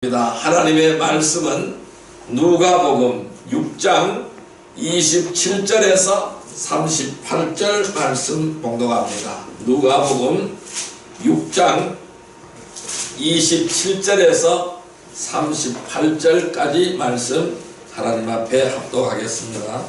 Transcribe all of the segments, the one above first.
하나님의 말씀은 누가복음 6장 27절에서 38절 말씀 봉독합니다. 누가복음 6장 27절에서 38절까지 말씀 하나님 앞에 합독하겠습니다.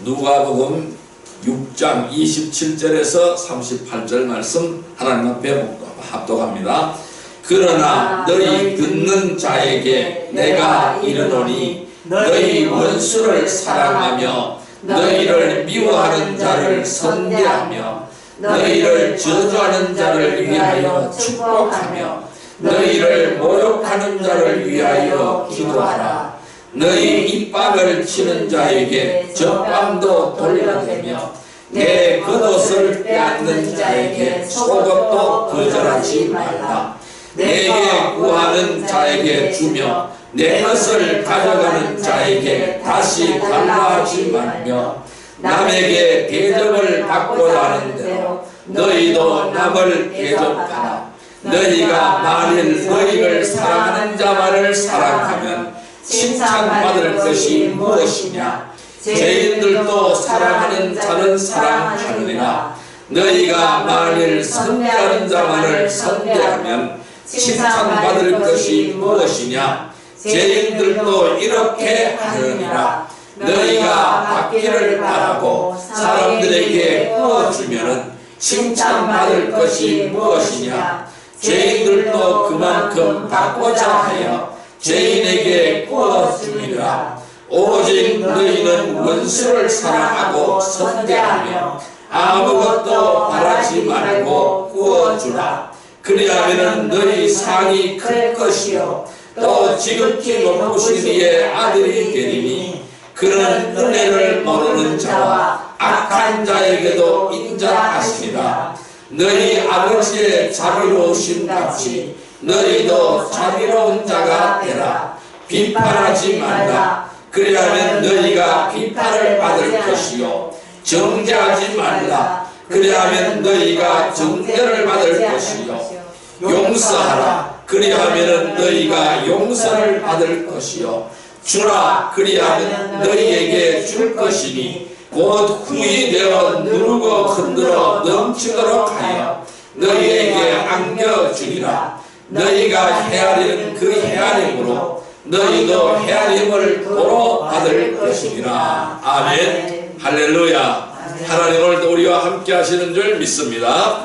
누가복음 6장 27절에서 38절 말씀 하나님 앞에 합독합니다. 그러나 너희 듣는 자에게 내가 이르노니 너희 원수를 사랑하며 너희를 미워하는 자를 선대하며 너희를 저주하는 자를 위하여 축복하며 너희를 모욕하는 자를 위하여 기도하라. 너희 입방을 치는 자에게 젖밤도 돌려대며 내 겉옷을 빼앗는 자에게 속옷도 거절하지 말라. 내게 구하는 자에게 주며 내 것을 가져가는 자에게 다시 달라 하지 말며 남에게 대접을 받고자 하는 대로 너희도 남을 대접하라. 너희가 만일 너희를 사랑하는 자만을 사랑하면 칭찬받을 것이 무엇이냐? 죄인들도 사랑하는 자는 사랑하느니라. 너희가 만일 선대하는 자만을 선대하면 칭찬받을 것이 무엇이냐? 죄인들도 이렇게 하느니라. 너희가 받기를 바라고 사람들에게 구워주면 칭찬받을 것이 무엇이냐? 죄인들도 그만큼 받고자 하여 죄인에게 구워주리라. 오직 너희는 원수를 사랑하고 선대하며 아무것도 바라지 말고 구워주라. 그리하면 너희 상이 클 것이요 또 지극히 높으신 이의 아들이 되리니 그는 은혜를 모르는 자와 악한 자에게도 인자하시리라. 너희 아버지의 자비로우신 같이 너희도 자비로운 자가 되라. 비판하지 말라. 그리하면 너희가 비판을 받을 것이요 정죄하지 말라. 그리하면 너희가 정죄를 받을 것이요 용서하라. 그리하면 너희가 용서를 받을 것이요 주라. 그리하면 너희에게 줄 것이니 곧 후이 되어 누르고 흔들어 넘치도록 하여 너희에게 안겨주리라. 너희가 헤아리는 그 헤아림으로 너희도 헤아림을 도로 받을 것이니라. 아멘. 할렐루야. 하나님 오늘도 우리와 함께 하시는 줄 믿습니다.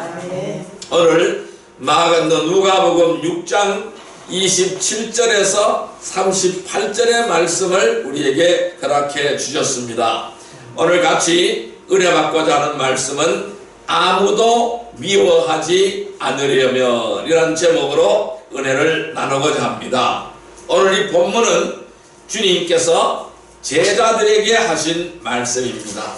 오늘 누가복음 6장 27절에서 38절의 말씀을 우리에게 허락해 주셨습니다. 오늘 같이 은혜 받고자 하는 말씀은 아무도 미워하지 않으려면 이라는 제목으로 은혜를 나누고자 합니다. 오늘 이 본문은 주님께서 제자들에게 하신 말씀입니다.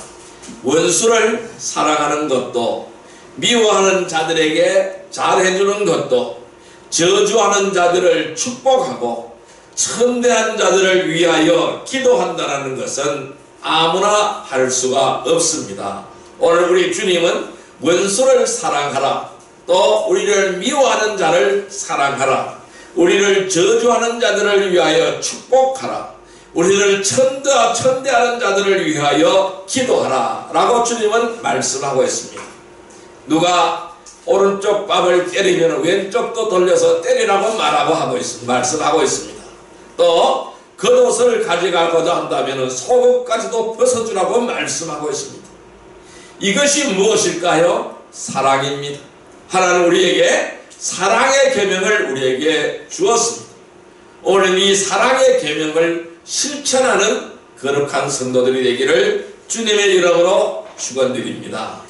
원수를 사랑하는 것도 미워하는 자들에게 잘해주는 것도 저주하는 자들을 축복하고 천대한 자들을 위하여 기도한다는 것은 아무나 할 수가 없습니다. 오늘 우리 주님은 원수를 사랑하라, 또 우리를 미워하는 자를 사랑하라, 우리를 저주하는 자들을 위하여 축복하라, 우리를 천대하는 자들을 위하여 기도하라 라고 주님은 말씀하고 있습니다. 누가 오른쪽 뺨을 때리면 왼쪽도 돌려서 때리라고 말씀하고 있습니다. 또 겉옷을 가져가고자 한다면 속옷까지도 벗어주라고 말씀하고 있습니다. 이것이 무엇일까요? 사랑입니다. 하나님 우리에게 사랑의 계명을 우리에게 주었습니다. 오늘 이 사랑의 계명을 실천하는 거룩한 성도들이 되기를 주님의 이름으로 축원드립니다.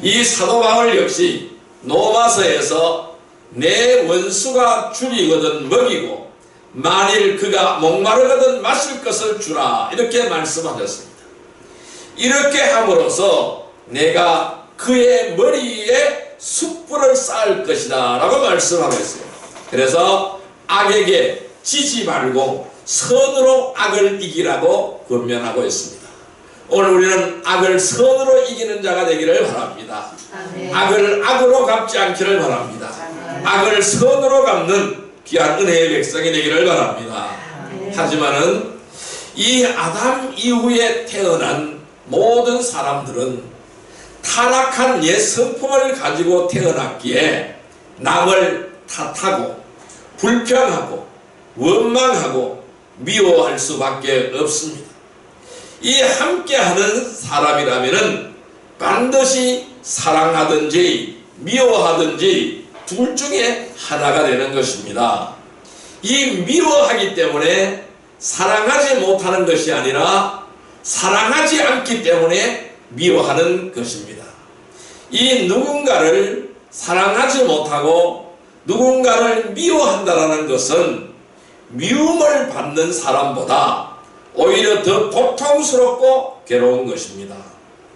이 사도 바울 역시 로마서에서 내 원수가 줄이거든 먹이고 만일 그가 목마르거든 마실 것을 주라 이렇게 말씀하셨습니다. 이렇게 함으로써 내가 그의 머리에 숯불을 쌓을 것이다 라고 말씀하고 있습니다. 그래서 악에게 지지 말고 선으로 악을 이기라고 권면하고 있습니다. 오늘 우리는 악을 선으로 이기는 자가 되기를 바랍니다. 아멘. 악을 악으로 갚지 않기를 바랍니다. 아멘. 악을 선으로 갚는 귀한 은혜의 백성이 되기를 바랍니다. 하지만은 이 아담 이후에 태어난 모든 사람들은 타락한 옛 성품을 가지고 태어났기에 남을 탓하고 불평하고 원망하고 미워할 수밖에 없습니다. 이 함께하는 사람이라면은 반드시 사랑하든지 미워하든지 둘 중에 하나가 되는 것입니다. 이 미워하기 때문에 사랑하지 못하는 것이 아니라 사랑하지 않기 때문에 미워하는 것입니다. 이 누군가를 사랑하지 못하고 누군가를 미워한다는 것은 미움을 받는 사람보다 오히려 더 고통스럽고 괴로운 것입니다.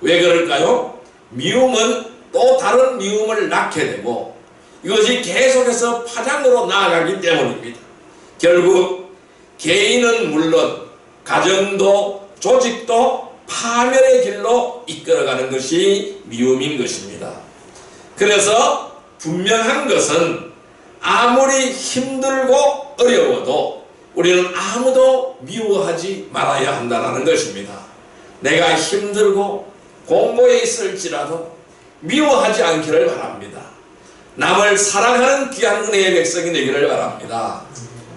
왜 그럴까요? 미움은 또 다른 미움을 낳게 되고 이것이 계속해서 파장으로 나아가기 때문입니다. 결국 개인은 물론 가정도 조직도 파멸의 길로 이끌어가는 것이 미움인 것입니다. 그래서 분명한 것은 아무리 힘들고 어려워도 우리는 아무도 미워하지 말아야 한다는 것입니다. 내가 힘들고 공고에 있을지라도 미워하지 않기를 바랍니다. 남을 사랑하는 귀한 은혜의 백성이 되기를 바랍니다.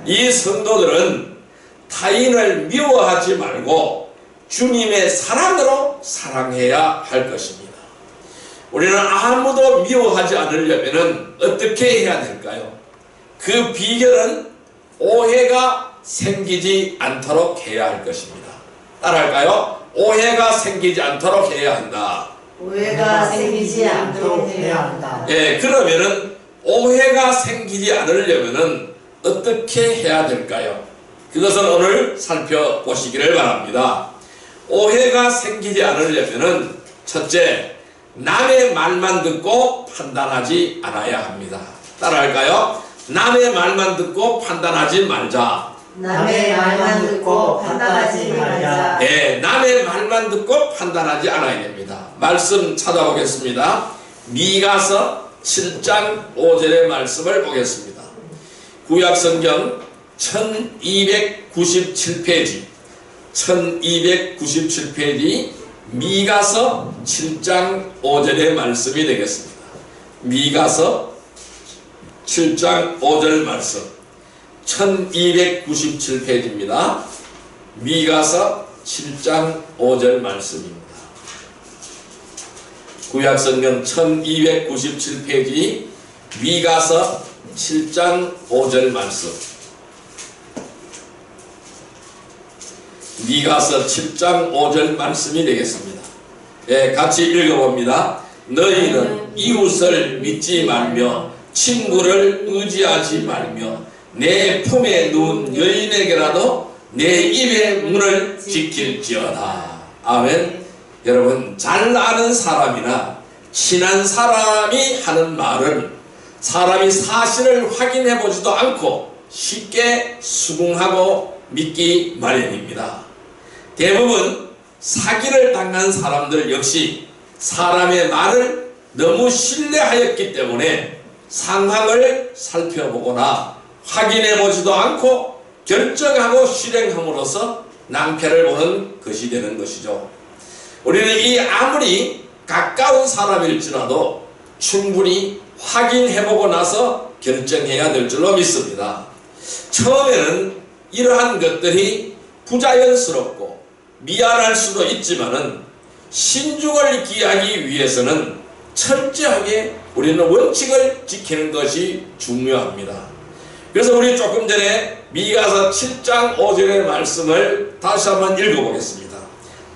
이 성도들은 타인을 미워하지 말고 주님의 사랑으로 사랑해야 할 것입니다. 우리는 아무도 미워하지 않으려면 어떻게 해야 될까요? 그 비결은 오해가 생기지 않도록 해야 할 것입니다. 따라할까요? 오해가 생기지 않도록 해야 한다. 오해가 생기지 않도록 해야 한다. 예, 그러면은 오해가 생기지 않으려면은 어떻게 해야 될까요? 그것을 오늘 살펴보시기를 바랍니다. 오해가 생기지 않으려면은 첫째, 남의 말만 듣고 판단하지 않아야 합니다. 따라할까요? 남의 말만 듣고 판단하지 말자. 남의 말만 듣고 판단하지 말자. 네, 남의 말만 듣고 판단하지 않아야 됩니다. 말씀 찾아보겠습니다. 미가서 7장 5절의 말씀을 보겠습니다. 구약성경 1297페이지 1297페이지 미가서 7장 5절의 말씀이 되겠습니다. 미가서 7장 5절 말씀 1297페이지입니다. 미가서 7장 5절 말씀입니다. 구약성경 1297페이지 미가서 7장 5절 말씀 미가서 7장 5절 말씀이 되겠습니다. 예, 같이 읽어봅니다. 너희는 이웃을 믿지 말며 친구를 의지하지 말며 내 품에 누운 여인에게라도 내 입의 문을 지킬지어다. 아멘. 여러분, 잘 아는 사람이나 친한 사람이 하는 말은 사람이 사실을 확인해 보지도 않고 쉽게 수긍하고 믿기 마련입니다. 대부분 사기를 당한 사람들 역시 사람의 말을 너무 신뢰하였기 때문에 상황을 살펴보거나 확인해 보지도 않고 결정하고 실행함으로써 낭패를 보는 것이 되는 것이죠. 우리는 이 아무리 가까운 사람일지라도 충분히 확인해보고 나서 결정해야 될 줄로 믿습니다. 처음에는 이러한 것들이 부자연스럽고 미안할 수도 있지만은 신중을 기하기 위해서는 철저하게 우리는 원칙을 지키는 것이 중요합니다. 그래서 우리 조금 전에 미가서 7장 5절의 말씀을 다시 한번 읽어보겠습니다.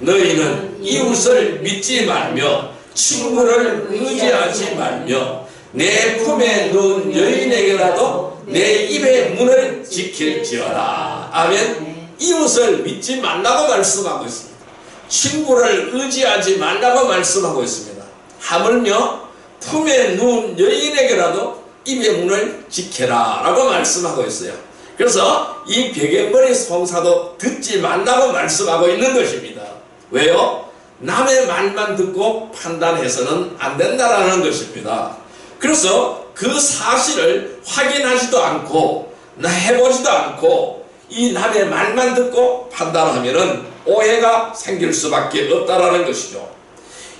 너희는 이웃을 믿지 말며 친구를 의지하지 말며 내 품에 누운 여인에게라도 내 입의 문을 지킬지어다. 아멘. 이웃을 믿지 말라고 말씀하고 있습니다. 친구를 의지하지 말라고 말씀하고 있습니다. 하물며 품에 누운 여인에게라도 입의 문을 지켜라 라고 말씀하고 있어요. 그래서 이 베갯머리 송사도 듣지 말라고 말씀하고 있는 것입니다. 왜요? 남의 말만 듣고 판단해서는 안 된다라는 것입니다. 그래서 그 사실을 확인하지도 않고 해보지도 않고 이 남의 말만 듣고 판단하면은 오해가 생길 수밖에 없다라는 것이죠.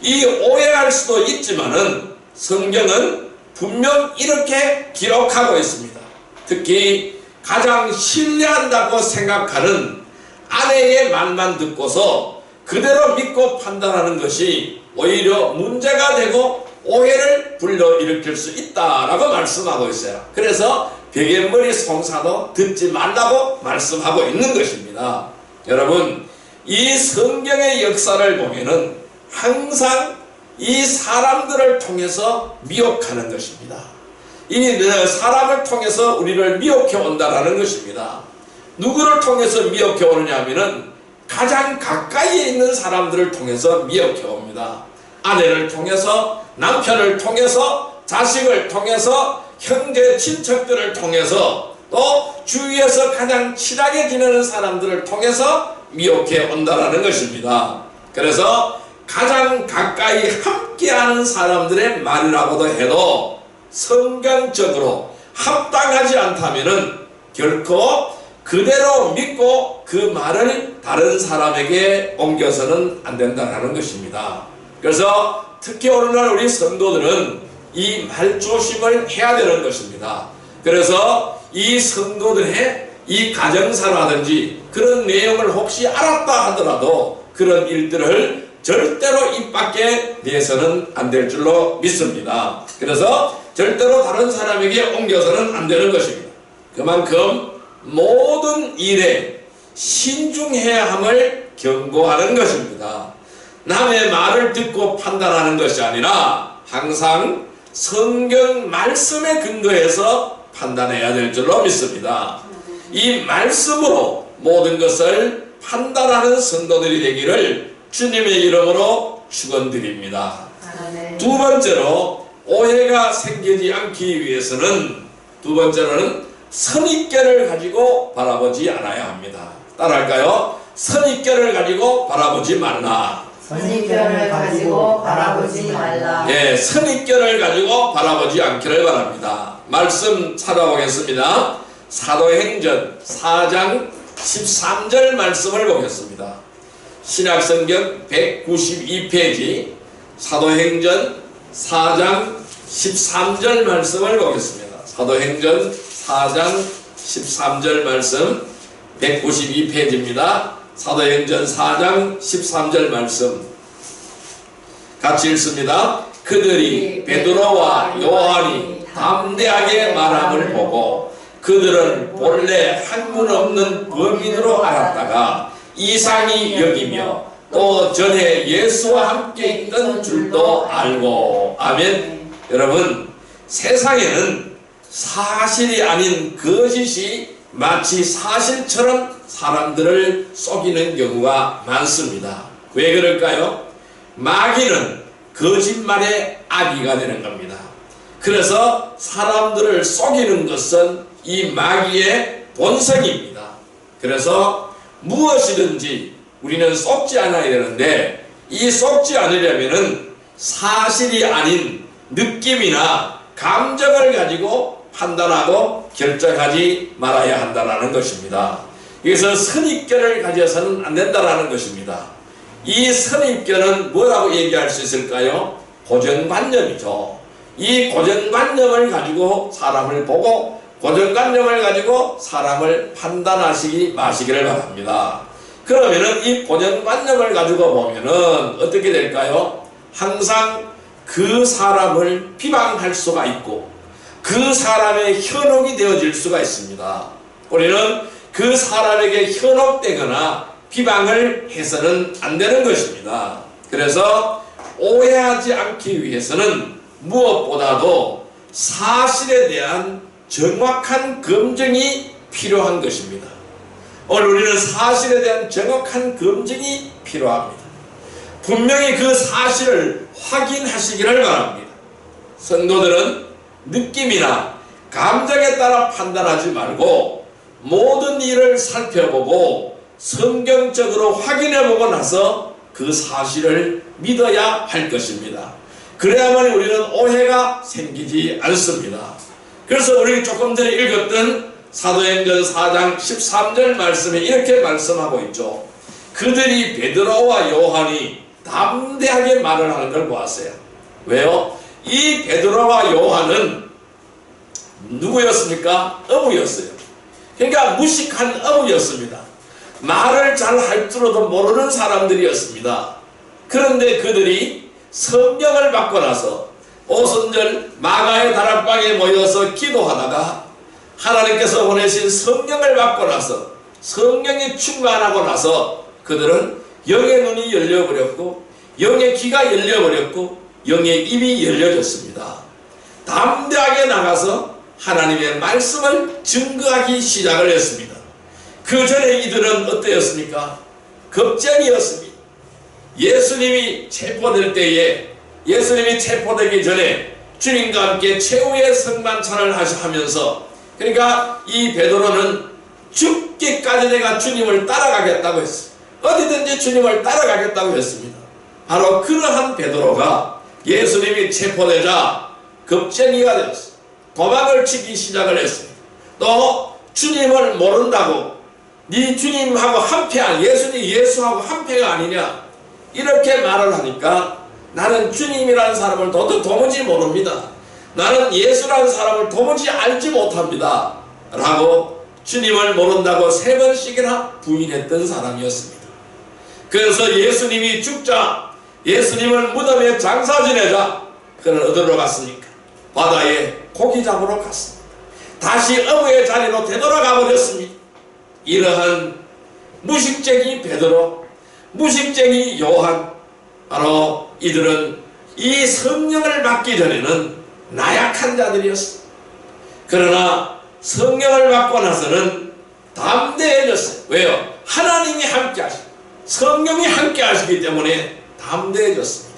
이 오해할 수도 있지만은 성경은 분명 이렇게 기록하고 있습니다. 특히 가장 신뢰한다고 생각하는 아내의 말만 듣고서 그대로 믿고 판단하는 것이 오히려 문제가 되고 오해를 불러일으킬 수 있다라고 말씀하고 있어요. 그래서 베갯머리 송사도 듣지 말라고 말씀하고 있는 것입니다. 여러분, 이 성경의 역사를 보면은 항상 이 사람들을 통해서 미혹하는 것입니다. 이 사람을 통해서 우리를 미혹해 온다라는 것입니다. 누구를 통해서 미혹해 오느냐 하면은 가장 가까이에 있는 사람들을 통해서 미혹해 옵니다. 아내를 통해서, 남편을 통해서, 자식을 통해서, 형제 친척들을 통해서, 또 주위에서 가장 친하게 지내는 사람들을 통해서 미혹해 온다라는 것입니다. 그래서 가장 가까이 함께하는 사람들의 말이라고도 해도 성경적으로 합당하지 않다면은 결코 그대로 믿고 그 말을 다른 사람에게 옮겨서는 안 된다는 것입니다. 그래서 특히 오늘날 우리 성도들은 이 말조심을 해야 되는 것입니다. 그래서 이 성도들의 이 가정사라든지 그런 내용을 혹시 알았다 하더라도 그런 일들을 절대로 입 밖에 내서는 안 될 줄로 믿습니다. 그래서 절대로 다른 사람에게 옮겨서는 안 되는 것입니다. 그만큼 모든 일에 신중해야 함을 경고하는 것입니다. 남의 말을 듣고 판단하는 것이 아니라 항상 성경 말씀에 근거해서 판단해야 될 줄로 믿습니다. 이 말씀으로 모든 것을 판단하는 성도들이 되기를 주님의 이름으로 축원드립니다. 두 번째로 오해가 생기지 않기 위해서는 두 번째로는 선입견을 가지고 바라보지 않아야 합니다. 따라할까요? 선입견을 가지고 바라보지 말라. 선입견을 가지고 바라보지 말라. 예, 선입견을 가지고 바라보지 않기를 바랍니다. 말씀 찾아보겠습니다. 사도행전 4장 13절 말씀을 보겠습니다. 신약성경 192페이지 사도행전 4장 13절 말씀을 보겠습니다. 사도행전 4장 13절 말씀 192페이지입니다. 사도행전 4장 13절 말씀 같이 읽습니다. 그들이 베드로와 요한이 담대하게 말함을 보고 그들은 본래 학문 없는 범인으로 알았다가 이상히 여기며 또 전에 예수와 함께 있던 줄도 알고. 아멘. 여러분, 세상에는 사실이 아닌 거짓이 마치 사실처럼 사람들을 속이는 경우가 많습니다. 왜 그럴까요? 마귀는 거짓말의 아비가 되는 겁니다. 그래서 사람들을 속이는 것은 이 마귀의 본성입니다. 그래서 무엇이든지 우리는 속지 않아야 되는데 이 속지 않으려면은 사실이 아닌 느낌이나 감정을 가지고 판단하고 결정하지 말아야 한다는 것입니다. 그래서 선입견을 가져서는 안 된다는 것입니다. 이 선입견은 뭐라고 얘기할 수 있을까요? 고정관념이죠. 이 고정관념을 가지고 사람을 보고 고정관념을 가지고 사람을 판단하시기 마시기를 바랍니다. 그러면은 이 고정관념을 가지고 보면은 어떻게 될까요? 항상 그 사람을 비방할 수가 있고 그 사람의 현혹이 되어질 수가 있습니다. 우리는 그 사람에게 현혹되거나 비방을 해서는 안 되는 것입니다. 그래서 오해하지 않기 위해서는 무엇보다도 사실에 대한 정확한 검증이 필요한 것입니다. 오늘 우리는 사실에 대한 정확한 검증이 필요합니다. 분명히 그 사실을 확인하시기를 바랍니다. 성도들은 느낌이나 감정에 따라 판단하지 말고 모든 일을 살펴보고 성경적으로 확인해보고 나서 그 사실을 믿어야 할 것입니다. 그래야만 우리는 오해가 생기지 않습니다. 그래서 우리 조금 전에 읽었던 사도행전 4장 13절 말씀에 이렇게 말씀하고 있죠. 그들이 베드로와 요한이 담대하게 말을 하는 걸 보았어요. 왜요? 이 베드로와 요한은 누구였습니까? 어부였어요. 그러니까 무식한 어부였습니다. 말을 잘 할 줄도 모르는 사람들이었습니다. 그런데 그들이 성령을 받고 나서 오순절 마가의 다락방에 모여서 기도하다가 하나님께서 보내신 성령을 받고 나서 성령이 충만하고 나서 그들은 영의 눈이 열려버렸고 영의 귀가 열려버렸고 영의 입이 열려졌습니다. 담대하게 나가서 하나님의 말씀을 증거하기 시작을 했습니다. 그 전에 이들은 어떠했습니까? 겁쟁이였습니다. 예수님이 체포되기 전에 주님과 함께 최후의 성만찬을 하면서, 그러니까 이 베드로는 죽기까지 내가 주님을 따라가겠다고 했어요. 어디든지 주님을 따라가겠다고 했습니다. 바로 그러한 베드로가 예수님이 체포되자 겁쟁이가 되었어요. 도망을 치기 시작을 했습니다. 또 주님을 모른다고 네 주님하고 한패한 예수하고 한패가 아니냐 이렇게 말을 하니까 나는 주님이라는 사람을 도무지 모릅니다. 나는 예수라는 사람을 도무지 알지 못합니다. 라고 주님을 모른다고 3번씩이나 부인했던 사람이었습니다. 그래서 예수님이 죽자 예수님을 무덤에 장사 지내자 그는 어디로 갔습니까? 바다에 고기 잡으러 갔습니다. 다시 어부의 자리로 되돌아가 버렸습니다. 이러한 무식쟁이 베드로, 무식쟁이 요한, 바로 이들은 이 성령을 받기 전에는 나약한 자들이었습니다. 그러나 성령을 받고 나서는 담대해졌어요. 왜요? 하나님이 함께 하시고 성령이 함께 하시기 때문에 담대해졌습니다.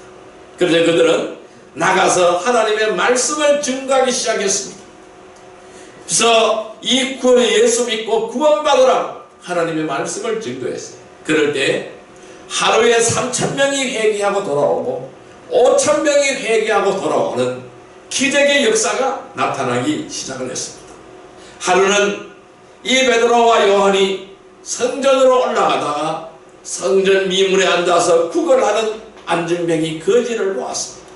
그래서 그들은 나가서 하나님의 말씀을 증거하기 시작했습니다. 그래서 이 예수 믿고 구원받으라고 하나님의 말씀을 증거했어요. 그럴 때 하루에 3,000명이 회개하고 돌아오고 5,000명이 회개하고 돌아오는 기적의 역사가 나타나기 시작을 했습니다. 하루는 이 베드로와 요한이 성전으로 올라가다가 성전 미문에 앉아서 구걸하는 안진뱅이 거지를 보았습니다.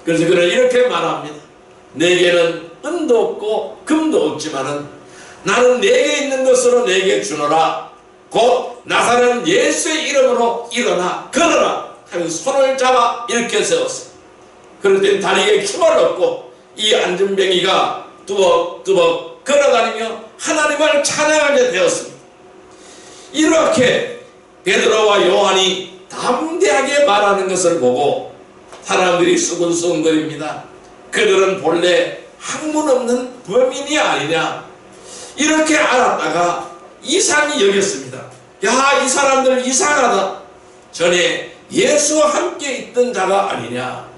그래서 그는 이렇게 말합니다. 내게는 은도 없고 금도 없지만은 나는 내게 있는 것으로 내게 주노라. 곧 나사렛 예수의 이름으로 일어나 걸어라 하면서 손을 잡아 이렇게 세웠어요. 그럴 땐 다리에 힘을 얻고 이 안진뱅이가 뚜벅뚜벅 걸어다니며 하나님을 찬양하게 되었습니다. 이렇게 베드로와 요한이 담대하게 말하는 것을 보고 사람들이 수근수근거립니다. 그들은 본래 학문 없는 범인이 아니냐 이렇게 알았다가 이상히 여겼습니다. 야, 이 사람들 이상하다. 전에 예수와 함께 있던 자가 아니냐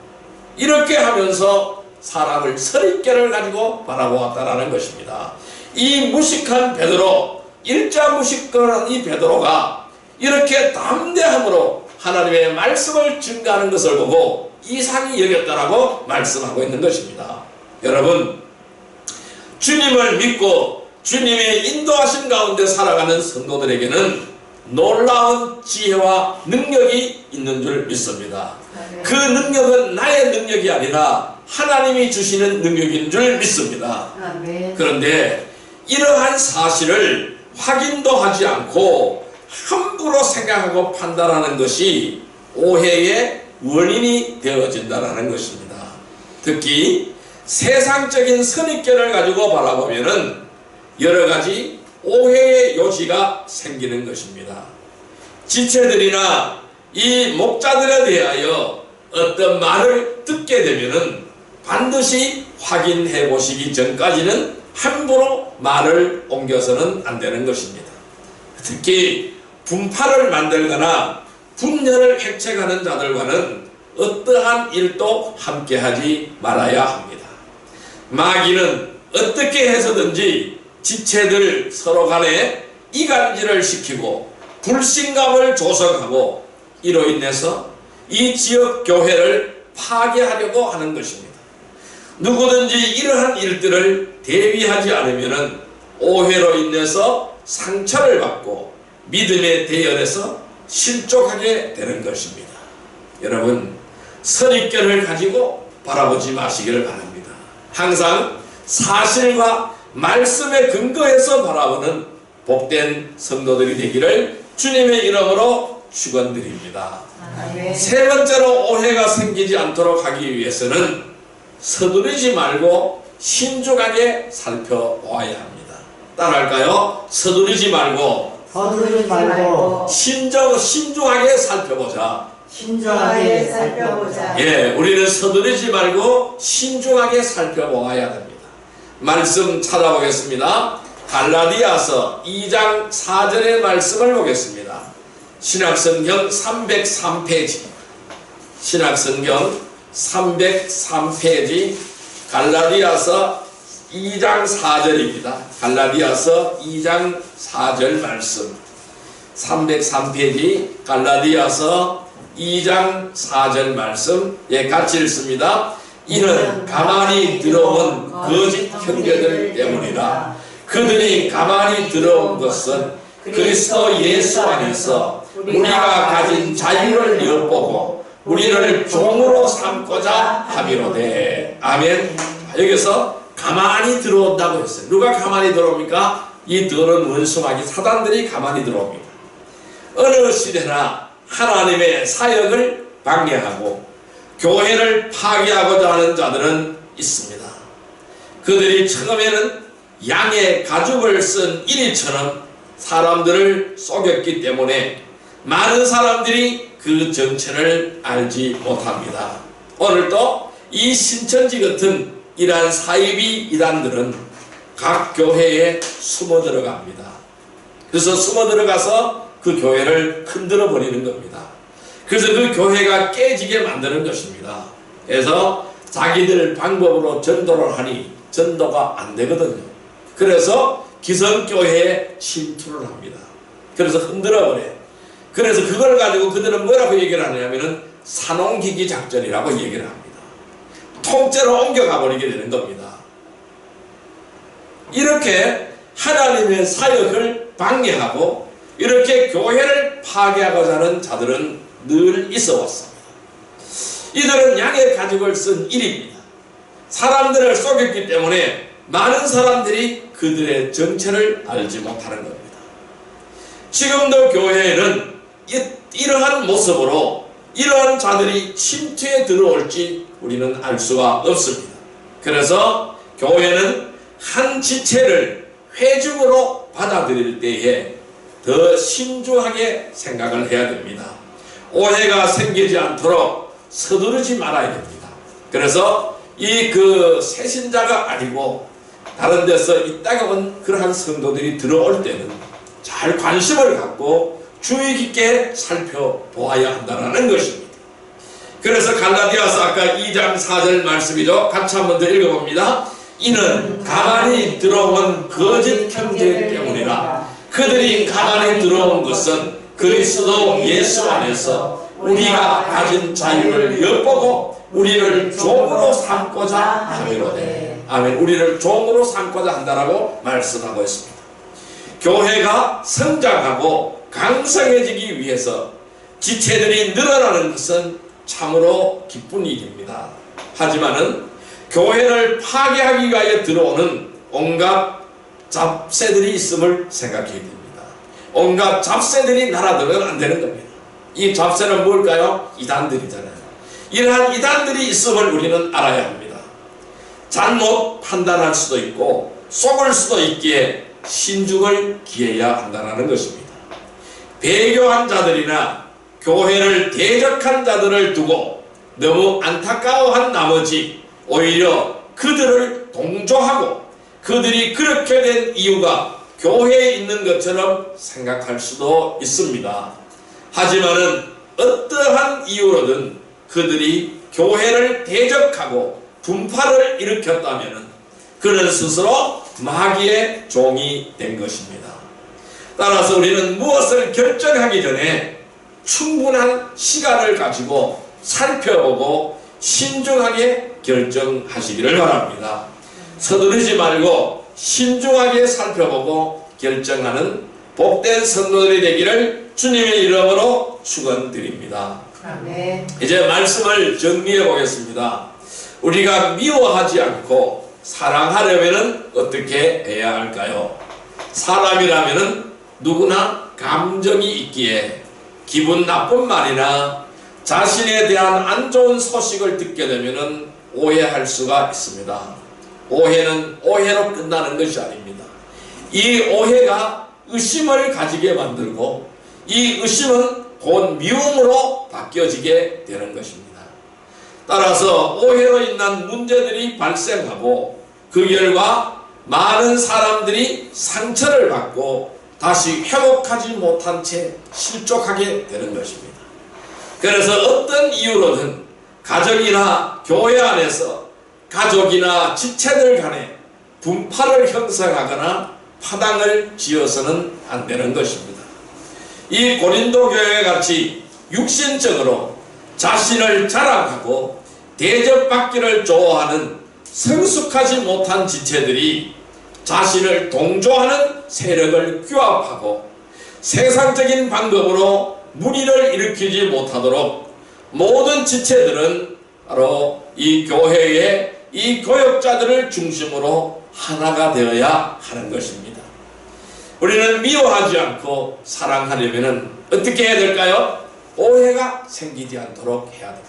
이렇게 하면서 사람을 선입견을 가지고 바라보았다라는 것입니다. 이 무식한 베드로, 일자 무식한 이 베드로가 이렇게 담대함으로 하나님의 말씀을 증거하는 것을 보고 이상히 여겼다라고 말씀하고 있는 것입니다. 여러분, 주님을 믿고 주님의 인도하신 가운데 살아가는 성도들에게는 놀라운 지혜와 능력이 있는 줄 믿습니다. 그 능력은 나의 능력이 아니라 하나님이 주시는 능력인 줄 믿습니다. 그런데 이러한 사실을 확인도 하지 않고 함부로 생각하고 판단하는 것이 오해의 원인이 되어진다는 것입니다. 특히 세상적인 선입견을 가지고 바라보면은 여러 가지 오해의 요지가 생기는 것입니다. 지체들이나 이 목자들에 대하여 어떤 말을 듣게 되면은 반드시 확인해 보시기 전까지는 함부로 말을 옮겨서는 안 되는 것입니다. 특히 분파를 만들거나 분열을 획책하는 자들과는 어떠한 일도 함께하지 말아야 합니다. 마귀는 어떻게 해서든지 지체들 서로 간에 이간질을 시키고 불신감을 조성하고 이로 인해서 이 지역 교회를 파괴하려고 하는 것입니다. 누구든지 이러한 일들을 대비하지 않으면 오해로 인해서 상처를 받고 믿음의 대열에서 실족하게 되는 것입니다. 여러분, 선입견을 가지고 바라보지 마시기를 바랍니다. 항상 사실과 말씀에 근거해서 바라보는 복된 성도들이 되기를 주님의 이름으로 축원드립니다. 세 번째로 오해가 생기지 않도록 하기 위해서는 서두르지 말고 신중하게 살펴보아야 합니다. 따라할까요? 서두르지 말고 신중하게 살펴보자. 신중하게 살펴보자. 예, 우리는 서두르지 말고 신중하게 살펴보아야 됩니다. 말씀 찾아보겠습니다. 갈라디아서 2장 4절의 말씀을 보겠습니다. 신약성경 303페이지, 신약성경 303페이지, 갈라디아서 2장 4절입니다. 갈라디아서 2장 4절 말씀, 303페이지 갈라디아서 2장 4절 말씀, 예, 같이 읽습니다. 이는 가만히 들어온 거짓 형제들 때문이라. 그들이 가만히 들어온 것은 그리스도 예수 안에서 우리가 가진 자유를 엿보고 우리를 종으로 삼고자 함이로되. 아멘. 여기서 가만히 들어온다고 했어요. 누가 가만히 들어옵니까? 이 더러운 원수마귀 사단들이 가만히 들어옵니다. 어느 시대나 하나님의 사역을 방해하고 교회를 파괴하고자 하는 자들은 있습니다. 그들이 처음에는 양의 가죽을 쓴 이리처럼 사람들을 속였기 때문에 많은 사람들이 그 정체를 알지 못합니다. 오늘도 이 신천지 같은 이러한 사이비 이단들은 각 교회에 숨어 들어갑니다. 그래서 숨어 들어가서 그 교회를 흔들어 버리는 겁니다. 그래서 그 교회가 깨지게 만드는 것입니다. 그래서 자기들 방법으로 전도를 하니 전도가 안 되거든요. 그래서 기성교회에 침투를 합니다. 그래서 흔들어 버려요. 그래서 그걸 가지고 그들은 뭐라고 얘기를 하냐면은 산옹기기 작전이라고 얘기를 합니다. 통째로 옮겨가 버리게 되는 겁니다. 이렇게 하나님의 사역을 방해하고 이렇게 교회를 파괴하고자 하는 자들은 늘 있어 왔습니다. 이들은 양의 가죽을 쓴 일입니다. 사람들을 속였기 때문에 많은 사람들이 그들의 정체를 알지 못하는 겁니다. 지금도 교회에는 이러한 모습으로 이러한 자들이 침투에 들어올지 우리는 알 수가 없습니다. 그래서 교회는 한 지체를 회중으로 받아들일 때에 더 신중하게 생각을 해야 됩니다. 오해가 생기지 않도록 서두르지 말아야 됩니다. 그래서 이 새신자가 아니고 다른 데서 있다가 온 그러한 성도들이 들어올 때는 잘 관심을 갖고 주의 깊게 살펴보아야 한다는 것입니다. 그래서 갈라디아서 아까 2장 4절 말씀이죠. 같이 한번 더 읽어봅니다. 이는 가만히 들어온 거짓 형제 때문이라. 그들이 가만히 들어온 것은 그리스도 예수 안에서 우리가 가진 자유를 엿보고 우리를 종으로 삼고자 함이로되. 아멘. 우리를 종으로 삼고자 한다라고 말씀하고 있습니다. 교회가 성장하고 강성해지기 위해서 지체들이 늘어나는 것은 참으로 기쁜 일입니다. 하지만은 교회를 파괴하기 위하여 들어오는 온갖 잡새들이 있음을 생각해야 됩니다. 온갖 잡새들이 날아들면 안 되는 겁니다. 이 잡새는 뭘까요? 이단들이잖아요. 이러한 이단들이 있음을 우리는 알아야 합니다. 잘못 판단할 수도 있고 속을 수도 있기에 신중을 기해야 한다는 것입니다. 배교한 자들이나 교회를 대적한 자들을 두고 너무 안타까워한 나머지 오히려 그들을 동조하고 그들이 그렇게 된 이유가 교회에 있는 것처럼 생각할 수도 있습니다. 하지만은 어떠한 이유로든 그들이 교회를 대적하고 분파를 일으켰다면 그는 스스로 마귀의 종이 된 것입니다. 따라서 우리는 무엇을 결정하기 전에 충분한 시간을 가지고 살펴보고 신중하게 결정하시기를 바랍니다. 서두르지 말고 신중하게 살펴보고 결정하는 복된 성도들이 되기를 주님의 이름으로 축원드립니다. 아멘. 이제 말씀을 정리해 보겠습니다. 우리가 미워하지 않고 사랑하려면 어떻게 해야 할까요? 사람이라면 누구나 감정이 있기에 기분 나쁜 말이나 자신에 대한 안 좋은 소식을 듣게 되면 오해할 수가 있습니다. 오해는 오해로 끝나는 것이 아닙니다. 이 오해가 의심을 가지게 만들고 이 의심은 곧 미움으로 바뀌어지게 되는 것입니다. 따라서 오해로 인한 문제들이 발생하고 그 결과 많은 사람들이 상처를 받고 다시 회복하지 못한 채 실족하게 되는 것입니다. 그래서 어떤 이유로든 가정이나 교회 안에서 가족이나 지체들 간에 분파를 형성하거나 파당을 지어서는 안 되는 것입니다. 이 고린도 교회 같이 육신적으로 자신을 자랑하고 대접받기를 좋아하는 성숙하지 못한 지체들이 자신을 동조하는 세력을 규합하고 세상적인 방법으로 무리를 일으키지 못하도록 모든 지체들은 바로 이 교회의 이 교역자들을 중심으로 하나가 되어야 하는 것입니다. 우리는 미워하지 않고 사랑하려면 어떻게 해야 될까요? 오해가 생기지 않도록 해야 됩니다.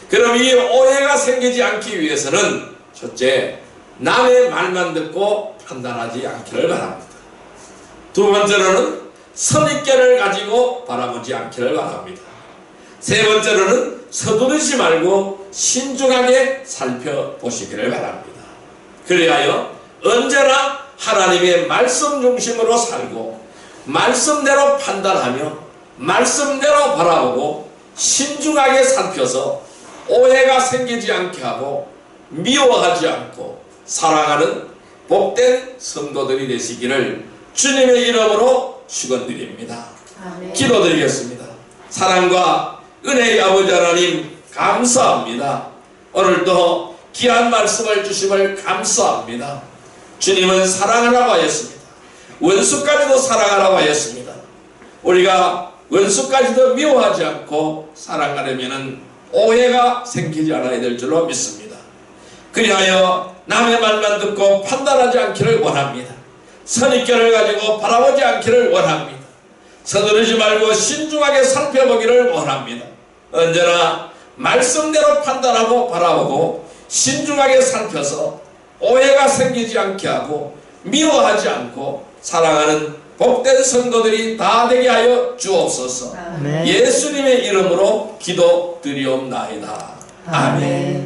그럼 이 오해가 생기지 않기 위해서는 첫째, 남의 말만 듣고 판단하지 않기를 바랍니다. 두 번째로는 선입견을 가지고 바라보지 않기를 바랍니다. 세 번째로는 서두르지 말고 신중하게 살펴보시기를 바랍니다. 그리하여 언제나 하나님의 말씀 중심으로 살고 말씀대로 판단하며 말씀대로 바라보고 신중하게 살펴서 오해가 생기지 않게 하고 미워하지 않고 사랑하는 복된 성도들이 되시기를 주님의 이름으로 축원드립니다. 아멘. 기도드리겠습니다. 사랑과 은혜의 아버지 하나님 감사합니다. 오늘도 귀한 말씀을 주심을 감사합니다. 주님은 사랑하라고 하였습니다. 원수까지도 사랑하라고 하였습니다. 우리가 원수까지도 미워하지 않고 사랑하려면 오해가 생기지 않아야 될 줄로 믿습니다. 그리하여 남의 말만 듣고 판단하지 않기를 원합니다. 선입견을 가지고 바라보지 않기를 원합니다. 서두르지 말고 신중하게 살펴보기를 원합니다. 언제나 말씀대로 판단하고 바라보고 신중하게 살펴서 오해가 생기지 않게 하고 미워하지 않고 사랑하는 복된 성도들이 다 되게 하여 주옵소서. 아멘. 예수님의 이름으로 기도드리옵나이다. 아멘. 아멘.